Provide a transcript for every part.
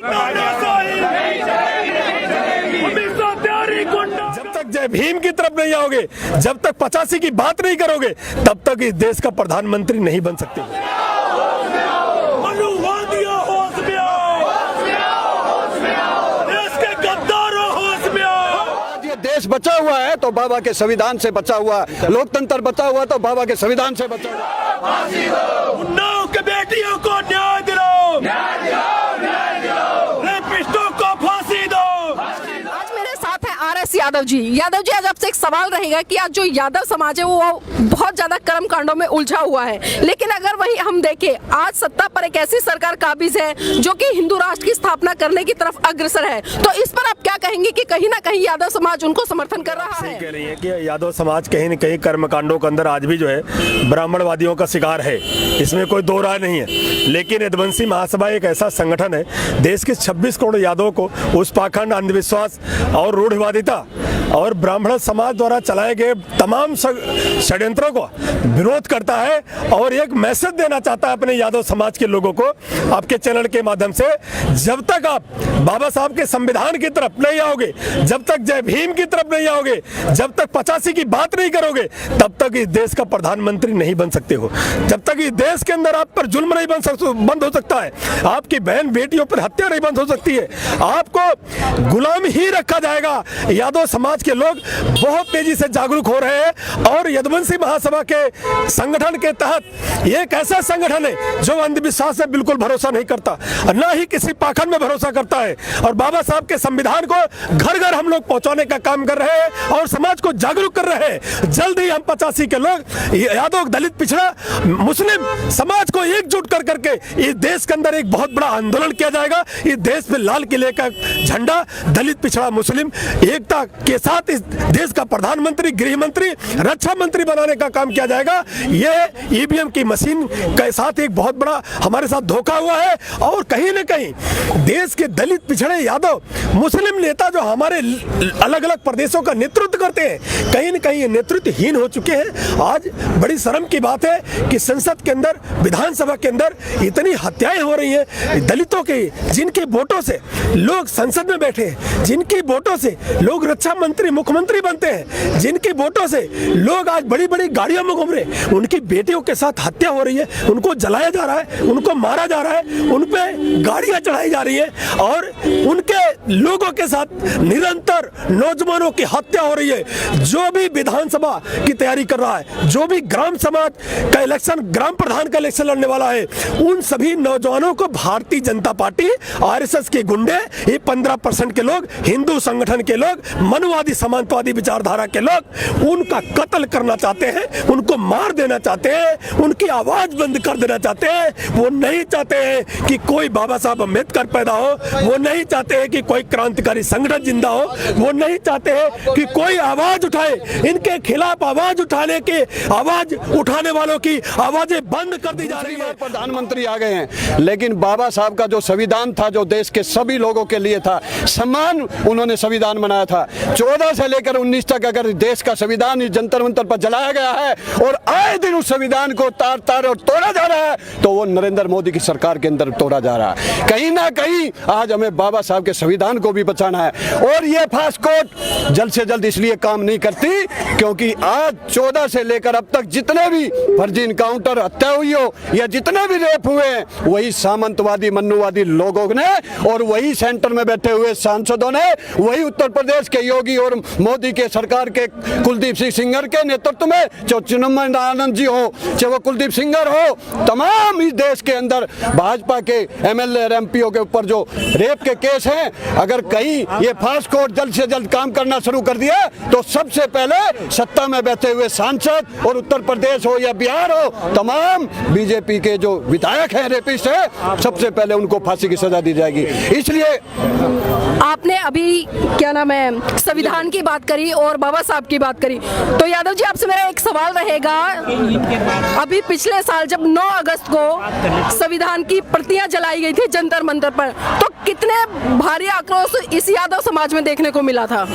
जब तक जय भीम की तरफ नहीं आओगे, जब तक 85 की बात नहीं करोगे, तब तक इस देश का प्रधानमंत्री नहीं बन सकते। देश बचा हुआ है तो बाबा के संविधान से बचा हुआ है, लोकतंत्र बचा हुआ तो बाबा के संविधान से बचा हुआ है। उन्नाव के बेटियों को न्याय दिलाओ, रेपिस्टों को फांसी दो। आज मेरे साथ है आरएस यादव जी। यादव जी, आज आपसे एक सवाल रहेगा कि आज जो यादव समाज है वो बहुत ज्यादा कर्म कांडों में उलझा हुआ है, लेकिन अगर वही हम देखें, आज सत्ता पर एक ऐसी सरकार काबिज है जो कि हिंदू राष्ट्र की स्थापना करने की तरफ अग्रसर है, तो इस पर आप क्या कहेंगे कि कहीं ना कहीं यादव समाज उनको समर्थन कर रहा है? कह रही है कि यादव समाज कहीं न कहीं कर्मकांडों के अंदर आज भी जो है ब्राह्मणवादियों का शिकार है, इसमें कोई दो राय नहीं है। लेकिन यदुवंशी महासभा एक ऐसा संगठन है, देश के 26 करोड़ यादवों को उस पाखंड, अंधविश्वास और रूढ़िवादिता और ब्राह्मण समाज द्वारा चलाए गए तमाम षड्यंत्रों को विरोध करता है और एक मैसेज देना चाहता है अपने यादव समाज के लोगों को आपके चैनल के माध्यम से। जब तक आप बाबा साहब के संविधान की तरफ नहीं आओगे, जब तक जय भीम की तरफ नहीं आओगे, जब तक 85 की बात नहीं करोगे, तब तक इस देश का प्रधानमंत्री नहीं बन सकते हो। जब तक इस देश के अंदर आप पर जुल्म नहीं बंद हो सकता है, आपकी बहन बेटियों पर हत्या नहीं बंद हो सकती है, आपको गुलाम ही रखा जाएगा। यादव समाज के लोग बहुत तेजी से जागरूक हो रहे हैं और यदुवंशी महासभा के संगठन के तहत एक ऐसा संगठन है जो अंधविश्वास से बिल्कुल भरोसा नहीं करता, ना ही किसी पाखंड में भरोसा करता है और बाबा साहब के संविधान को घर घर हम लोग पहुंचाने का काम कर रहे हैं और समाज को जागरूक कर रहे हैं। जल्द ही हम 85 के लोग यादव, दलित, पिछड़ा, मुस्लिम समाज को एकजुट कर करके इस देश के अंदर एक बहुत बड़ा आंदोलन किया जाएगा। इस देश में लाल किले का झंडा दलित, पिछड़ा, मुस्लिम एकता के साथ इस देश का प्रधानमंत्री, गृह मंत्री, रक्षा मंत्री बनाने का काम किया जाएगा। यह ईवीएम की मशीन के साथ एक बहुत बड़ा हमारे साथ धोखा हुआ है और कहीं न कहीं देश के दलित, पिछड़े, यादव, मुस्लिम नेता जो हमारे अलग अलग प्रदेशों का नेतृत्व करते हैं, कहीं न कहीं नेतृत्वहीन हो चुके हैं। आज बड़ी शर्म की बात है कि संसद के अंदर, विधानसभा के अंदर इतनी हत्याएं हो रही हैं दलितों के, जिनके वोटों से लोग संसद में बैठे हैं, जिनकी वोटों से लोग रक्षा मंत्री, मुख्यमंत्री बनते हैं, जिनकी वोटों से लोग आज बड़ी बड़ी गाड़ियों में घूम रहे हैं, उनकी बेटियों के साथ हत्या हो रही है, उनको जलाया जा रहा है, उनको मारा जा रहा है, उन पे गाड़ियां चढ़ाई जा रही है और उनके लोगों के साथ निरंतर नौजवानों की हत्या हो रही है। जो भी विधानसभा की तैयारी कर रहा है, जो भी ग्राम समाज का इलेक्शन, ग्राम प्रधान का इलेक्शन लड़ने वाला है, उन सभी नौजवानों को भारतीय जनता पार्टी, आरएसएस के गुंडे, ये 15% के लोग, हिंदू संगठन के लोग, मनुवादी समाजवादी विचारधारा के लोग उनका कत्ल करना चाहते हैं, उनको मार देना चाहते हैं, उनकी आवाज बंद कर देना चाहते हैं। वो नहीं चाहते हैं कि कोई बाबा साहब अम्बेडकर पैदा हो, वो नहीं चाहते हैं कि कोई क्रांतिकारी संगठन जिंदा हो, वो नहीं चाहते हैं कि कोई आवाज उठाए। इनके खिलाफ आवाज उठाने के, आवाज उठाने वालों की आवाजें बंद कर दी जा रही है। प्रधानमंत्री आ गए हैं, लेकिन बाबा साहब का जो संविधान था, जो देश के सभी लोगों के लिए था, सम्मान उन्होंने संविधान बनाया था। 14 से लेकर 19 तक अगर देश का संविधान इस जंतर मंतर पर जलाया गया है और आए दिन उस संविधान को तार तार और तोड़ा जा रहा है, तो वो नरेंद्र मोदी की सरकार के अंदर तोड़ा जा रहा है। कहीं ना कहीं आज हमें बाबा साहब के संविधान को भी बचाना है और ये फास्ट कोर्ट जल्द से जल्द इसलिए काम नहीं करती क्योंकि आज 14 से लेकर अब तक जितने भी फर्जी इनकाउंटर, हत्या हुई हो या जितने भी रेप हुए हैं, वही सामंतवादी, मन्नुवादी लोगों ने और वही सेंटर में बैठे हुए सांसदों ने, वही उत्तर प्रदेश के योगी और मोदी के सरकार के कुलदीप सिंह सेंगर के नेतृत्व में, चाहे चिन्मय आनंद जी हो, चाहे वो कुलदीप सेंगर हो, तमाम इस देश के अंदर भाजपा के एमएलए और एमपीओ के ऊपर जो रेप के केस हैं, अगर कहीं ये फास्ट कोर्ट जल्द से जल्द काम करना शुरू कर दिया तो सबसे पहले सत्ता में बैठे हुए सांसद और उत्तर प्रदेश हो या बिहार हो, तमाम बीजेपी के जो विधायक हैं, रेपिस्ट हैं, सबसे पहले उनको फांसी की सजा दी जाएगी। इसलिए आपने अभी क्या नाम है संविधान की बात करी और बाबा साहब की बात करी, तो यादव जी आपसे मेरा एक सवाल रहेगा, अभी पिछले साल जब 9 अगस्त को संविधान की प्रतियां जलाई गई थी जंतर मंतर पर, तो कितने भारी आक्रोश इस यादव समाज में देखने को मिला था?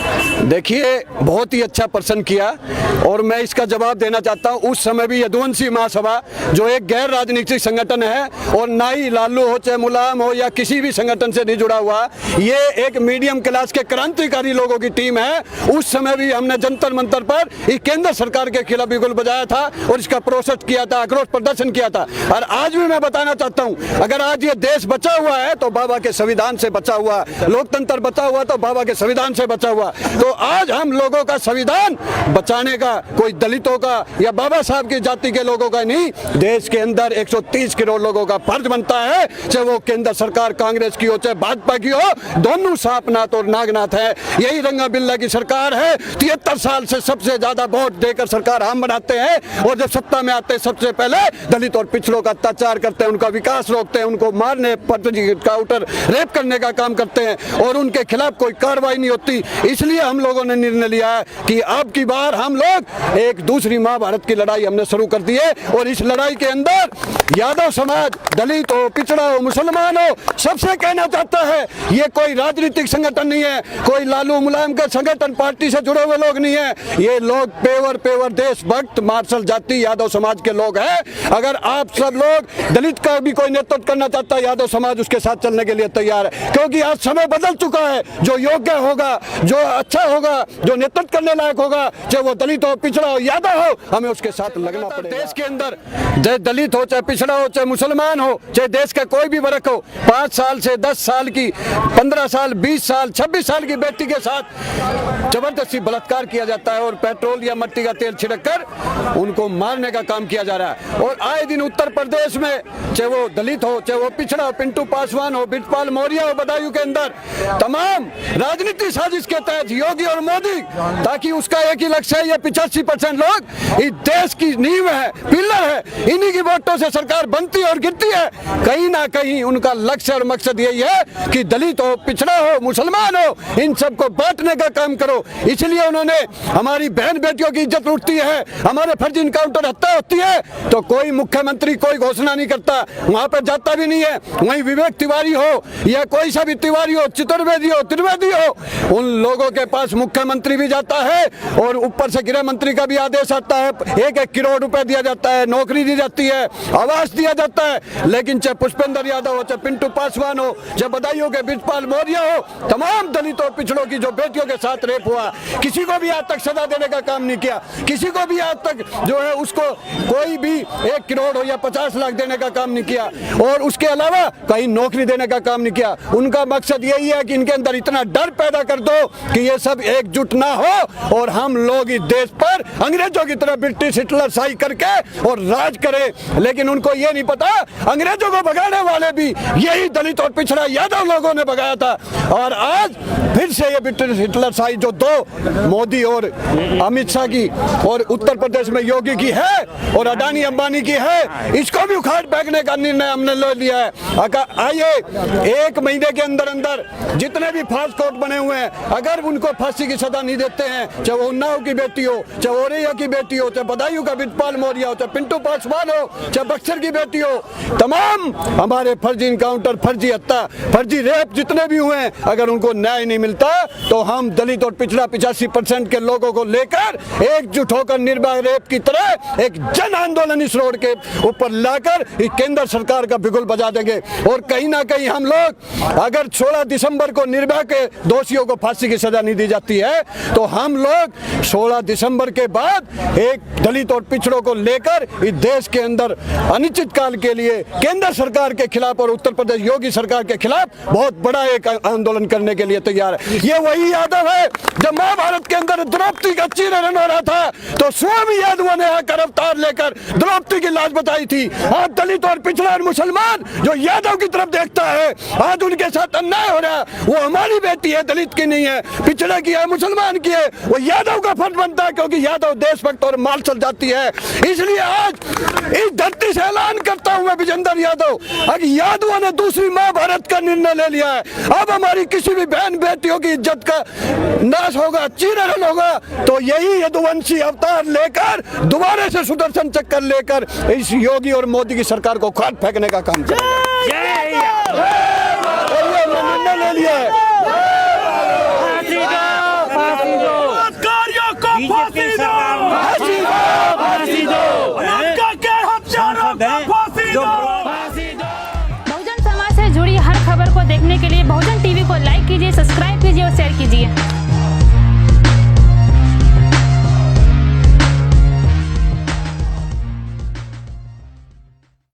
देखिए, बहुत ही अच्छा प्रश्न किया गया और मैं इसका जवाब देना चाहता हूं। उस समय भी यदुवंशी महासभा जो एक गैर राजनीतिक संगठन है और ना ही लालू हो चाहे मुलायम हो या किसी भी संगठन से नहीं जुड़ा हुआ, ये एक मीडियम क्लास के क्रांतिकारी लोगों की टीम है। उस समय भी हमने जंतर मंतर पर इस केंद्र सरकार के खिलाफ बिगुल बजाया था और इसका प्रोटेस्ट किया था, आक्रोश प्रदर्शन किया था। और आज भी मैं बताना चाहता हूं, अगर आज ये देश बचा हुआ है तो बाबा के संविधान से बचा हुआ, लोकतंत्र बचा हुआ तो बाबा के संविधान से बचा हुआ। तो आज हम लोगों का संविधान बचाने का कोई दलितों का या बाबा साहब की जाति के लोगों का नहीं, देश के अंदर 130 करोड़ लोगों का फर्ज बनता है, चाहे वो केंद्र सरकार कांग्रेस की हो चाहे भाजपा की हो, दोनों सांपनाथ और नागनाथ है। यही रंगा बिल्ला की सरकार है। 73 साल से सबसे ज्यादा वोट देकर सरकार हम बनाते हैं और जब सत्ता में आते हैं सबसे पहले दलित और पिछड़ों का अत्याचार करते हैं, उनका विकास रोकते हैं, उनको मारने काउंटर रेप करने का काम करते हैं और उनके खिलाफ कोई कार्रवाई नहीं होती। इसलिए हम लोगों ने निर्णय लिया है कि अब की बार हम लोग एक दूसरी महाभारत की लड़ाई हमने शुरू कर दी है और इस लड़ाई के अंदर यादव समाज, दलित हो, पिछड़ा हो, मुसलमान हो, सबसे कहना चाहता है ये कोई राजनीतिक संगठन नहीं है, कोई लालू मुलायम के संगठन पार्टी से जुड़े हुए लोग नहीं है। ये लोग पेवर देशभक्त मार्शल जाति यादव समाज के लोग हैं। अगर आप सब लोग दलित का भी कोई नेतृत्व करना चाहता है, यादव समाज उसके साथ चलने के लिए तैयार है, क्योंकि आज समय बदल चुका है। जो योग्य होगा, जो अच्छा होगा, जो नेतृत्व करने लायक होगा, चाहे वो दलित हो, पिछड़ा हो, यादव हो, हमें उसके साथ लगना पड़ेगा। देश के अंदर चाहे दलित हो, चाहे पिछड़ा हो, चाहे मुसलमान हो, चाहे देश का कोई भी वर्ग हो, 5 साल से 10 साल की, 15 साल, 20 साल, 26 साल की बेटी के साथ जबरदस्ती बलात्कार किया जाता है और पेट्रोल या मिट्टी का तेल छिड़क कर उनको मारने का काम किया जा रहा है। और आए दिन उत्तर प्रदेश में चाहे वो दलित हो, चाहे वो पिछड़ा हो, पिंटू पासवान हो, बिरपाल मौर्य हो, बदायूं के अंदर तमाम राजनीतिक साजिश के तहत योगी और मोदी, ताकि उसका एक ही लक्ष्य है, ये 85% लोग इस देश की नींव है, पिलर है, इन्हीं की वोटों से सरकार बनती और गिरती है। कहीं ना कहीं उनका लक्ष्य और मकसद यही है कि दलित हो, पिछड़ा हो, मुसलमान हो, इन सबको बांटने का काम करो। इसलिए उन्होंने हमारी बहन बेटियों की इज्जत लूटती है, हमारे फर्जी इनकाउंटर हत्या होती है तो कोई मुख्यमंत्री कोई घोषणा नहीं करता, वहां पर जाता भी नहीं है। वहीं विवेक तिवारी हो या कोई सा भी तिवारी हो, चतुर्वेदी हो, त्रिवेदी हो, उन लोगों के पास मुख्यमंत्री भी जाता है और ऊपर से गृह मंत्री का भी आदेश आता है, 1-1 करोड़ रुपए दिया जाता है, नौकरी दी जाती है, आवास दिया जाता है। लेकिन चाहे पुष्पेंद्र यादव हो, चाहे पिंटू पासवान हो, चाहे बदायूं के बिरपाल मौर्य हो, तमाम दलितों पिछड़ों की जो बेटियों के साथ रेप हुआ, किसी को भी आज तक सजा देने का काम नहीं किया, किसी को भी आज तक जो है उसको कोई भी 1 करोड़ हो या 50 लाख देने का काम नहीं किया और उसके अलावा कहीं नौकरी देने का काम नहीं किया। उनका मकसद यही है कि इनके अंदर इतना डर पैदा कर दो कि ये सब एकजुट ना हो और हम लोग इस देश पर अंग्रेजों की तरह ब्रिटिश हिटलर शाही करके और राज करें। लेकिन उनको ये नहीं पता अंग्रेजों को भगाने वाले भी यही दलित और पिछड़ा यादव लोगों ने भगाया था और आज फिर से ये ब्रिटिश हिटलर शाही जो 2 मोदी और अमित शाह की और उत्तर प्रदेश में योगी की है और अडानी अंबानी की है, इसको भी उखाड़ फेंकने का निर्णय हमने ले लिया है। आइए 1 महीने के अंदर अंदर जितने भी फास्ट कोर्ट बने हुए हैं, अगर उनको फांसी की सजा नहीं देते हैं, चाहे वो उन्नाव की बेटी हो, चाहे औरैया की बेटी हो, चाहे बदायूं का बिरपाल मौर्य हो, चाहे पिंटू पासवान हो, चाहे बक्सर की बेटी हो, तमाम हमारे फर्जी इनकाउंटर, फर्जी हत्या, फर्जी रेप जितने भी हुए हैं, अगर उनको न्याय नहीं मिलता तो हम दलित और पिछड़ा 85% के लोगों को लेकर एकजुट होकर निर्भया रेप की तरह एक जन आंदोलन इस रोड के ऊपर लाकर केंद्र सरकार का बिगुल बजा देंगे। और कहीं ना कहीं हम लोग अगर 16 दिसंबर को निर्भया के दोषियों को फांसी की सजा नहीं दी जाती है तो हम लोग 16 दिसंबर के बाद एक दलित और पिछड़ों को लेकर इस देश के अंदर अनिश्चित काल के लिए केंद्र सरकार के खिलाफ और उत्तर प्रदेश योगी सरकार के खिलाफ बहुत बड़ा एक आंदोलन करने के लिए तैयार है। ये वही यादव है जब महाभारत के अंदर द्रौपदी का चीरहरण हो रहा था तो स्वामी यादव ने आकर अवतार लेकर द्रौपदी की लाज बताई थी। आज दलित और पिछड़ा और मुसलमान जो यादव की तरफ देखता है, आज उनके साथ अन्याय हो रहा है। वो हमारी बेटी है, दलित की नहीं है, पिछड़े की है, मुसलमान की है, वो यादव का फर्ज बनता है क्योंकि यादव देशभक्त और मार्शल जाती है। इसलिए आज इस धरती से ऐलान करता हूं मैं विजेंद्र यादव, अगर यादवों ने दूसरी महाभारत का निर्णय ले लिया है, अब हमारी किसी भी बहन बेटियों की इज्जत का नाश होगा, चीरहरण होगा तो यही यदुवंशी अवतार लेकर दोबारा से सुदर्शन चक्कर लेकर इस योगी और मोदी की सरकार को खाद फेंकने का काम करेंगे। निर्णय ले लिया है। बीजेपी सरकार के लिए बहुजन टीवी को लाइक कीजिए, सब्सक्राइब कीजिए और शेयर कीजिए।